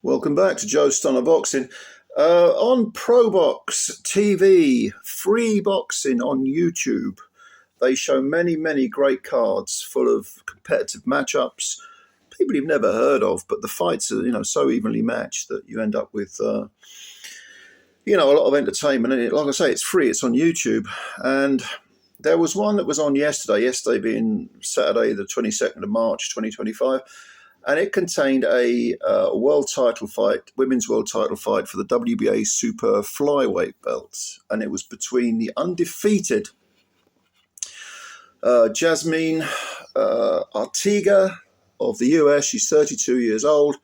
Welcome back to Joe Stunner Boxing. On ProBox TV, free boxing on YouTube, they show many great cards full of competitive matchups, people you've never heard of, but the fights are, so evenly matched that you end up with, a lot of entertainment. And like I say, it's free, it's on YouTube. And there was one that was on yesterday being Saturday, the 22nd of March, 2025. And it contained a world title fight, women's world title fight for the WBA super-flyweight belt. And it was between the undefeated Jasmine Artiga of the US. She's 32 years old.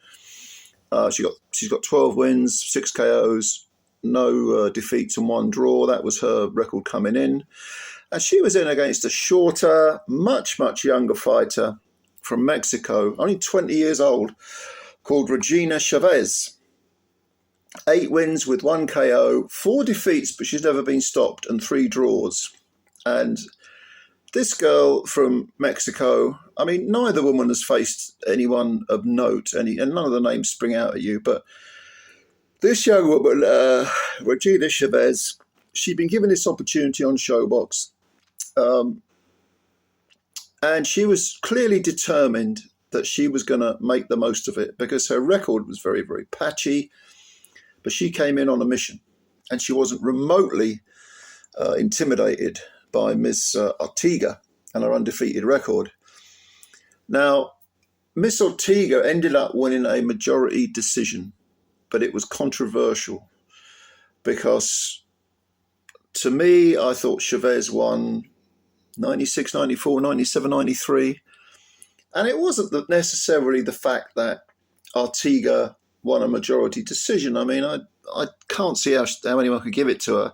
She's got 12 wins, 6 KOs, no defeats and 1 draw. That was her record coming in. And she was in against a shorter, much younger fighter from Mexico, only 20 years old, called REGINA CHAVEZ. 8 wins with 1 KO, 4 defeats, but she's never been stopped, and 3 draws. And this girl from Mexico, neither woman has faced anyone of note, and none of the names spring out at you, but this young woman, REGINA CHAVEZ, she'd been given this opportunity on Showbox, and she was clearly determined that she was going to make the most of it because her record was very patchy, but she came in on a mission, and she wasn't remotely intimidated by Miss Artiga and her undefeated record. Now, Miss Artiga ended up winning a majority decision, but it was controversial because, to me, I thought Chavez won 96, 94, 97, 93. And it wasn't necessarily the fact that Artiga won a majority decision. I can't see how anyone could give it to her.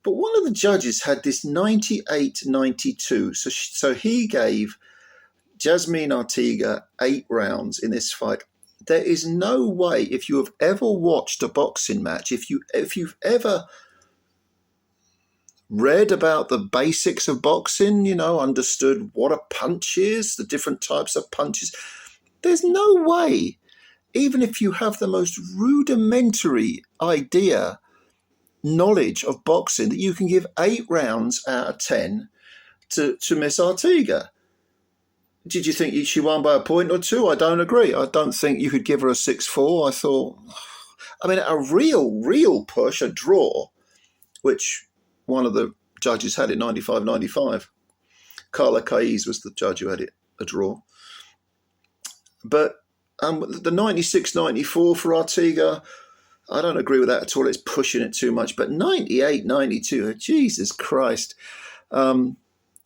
But one of the judges had this 98-92. So he gave Jasmine Artiga 8 rounds in this fight. There is no way, if you have ever watched a boxing match, if you've ever read about the basics of boxing, understood what a punch is, the different types of punches, there's no way, even if you have the most rudimentary knowledge of boxing, that you can give 8 rounds out of 10 to Miss Artiga. Did you think she won by a point or 2? I don't agree. I don't think you could give her a 6-4. I thought, a real push, a draw, which one of the judges had it 95-95. Carla Caiz was the judge who had it a draw. But the 96-94 for Artiga, I don't agree with that at all. It's pushing it too much. But 98-92, Jesus Christ. I don't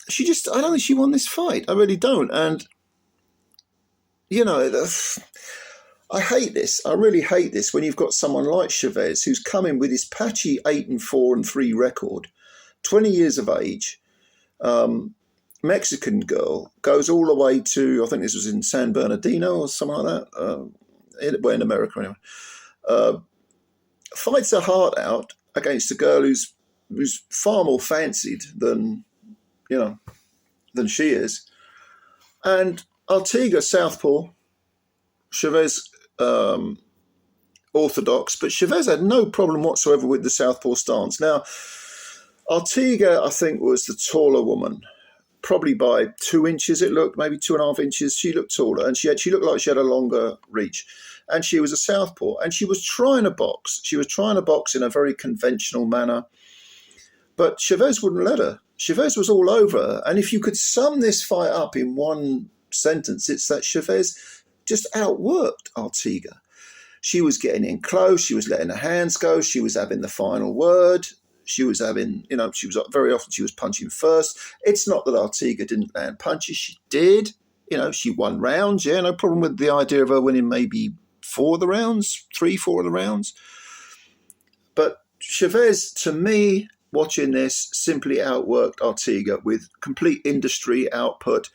think she won this fight. I really don't. And, I hate this. I really hate this when you've got someone like Chavez who's coming with his patchy 8-4-3 record, 20 years of age, Mexican girl, goes all the way to, I think this was in San Bernardino or something like that, in America anyway, fights her heart out against a girl who's far more fancied than she is. And Artiga, southpaw, Chavez orthodox, but Chavez had no problem whatsoever with the southpaw stance. Now, Artiga, I think, was the taller woman, probably by 2 inches it looked, maybe 2.5 inches. She looked taller, and she looked like she had a longer reach. And she was a southpaw, and she was trying to box. She was trying to box in a very conventional manner, but Chavez wouldn't let her. Chavez was all over her. And if you could sum this fight up in one sentence, it's that Chavez just outworked Artiga. She was getting in close. She was letting her hands go. She was having the final word. She was having, very often she was punching first. It's not that Artiga didn't land punches. She did. She won rounds. Yeah, no problem with the idea of her winning maybe 4 of the rounds, 3-4 of the rounds. But Chavez, to me, watching this, simply outworked Artiga with complete industry output,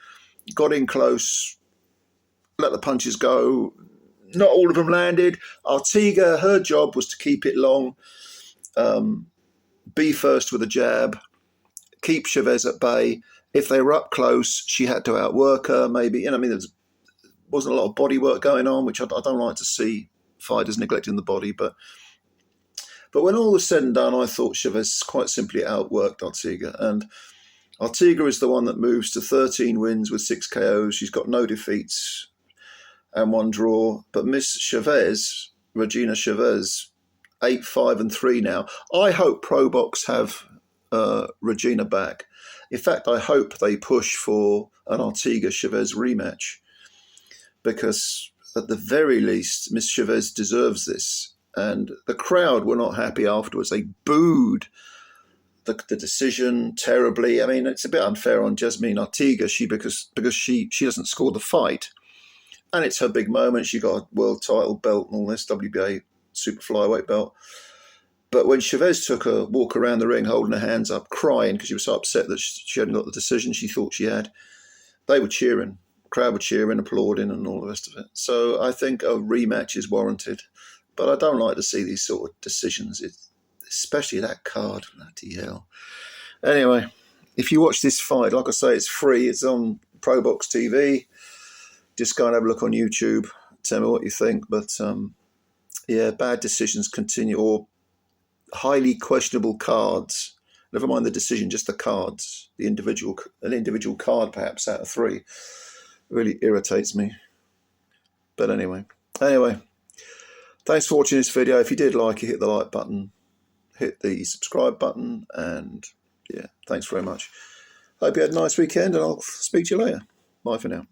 got in close, let the punches go. Not all of them landed. Artiga, her job was to keep it long, be first with a jab, keep Chavez at bay. If they were up close, she had to outwork her. Maybe, there wasn't a lot of body work going on, which I don't like to see fighters neglecting the body. But when all was said and done, I thought Chavez quite simply outworked Artiga. And Artiga is the one that moves to 13 wins with 6 KOs. She's got no defeats and 1 draw. But Miss Chavez, Regina Chavez, 8-5-3 now. I hope ProBox have Regina back. In fact, I hope they push for an Artiga-Chavez rematch, because at the very least, Miss Chavez deserves this. And the crowd were not happy afterwards. They booed the decision terribly. I mean, it's a bit unfair on Jasmine Artiga because she doesn't score the fight. And it's her big moment. She got a world title belt and all this, WBA super-flyweight belt. But when Chavez took a walk around the ring holding her hands up, crying because she was so upset that she hadn't got the decision she thought she had, they were cheering. The crowd were cheering, applauding, and all the rest of it. So I think a rematch is warranted. But I don't like to see these sort of decisions, especially that card. Bloody hell. Anyway, if you watch this fight, like I say, it's free. It's on ProBox TV. Just go and have a look on YouTube. Tell me what you think. But yeah, bad decisions continue, or highly questionable cards. Never mind the decision, just the cards. An individual card perhaps out of 3 really irritates me. But anyway, thanks for watching this video. If you did like it, hit the like button, hit the subscribe button, and yeah, thanks very much. Hope you had a nice weekend, and I'll speak to you later. Bye for now.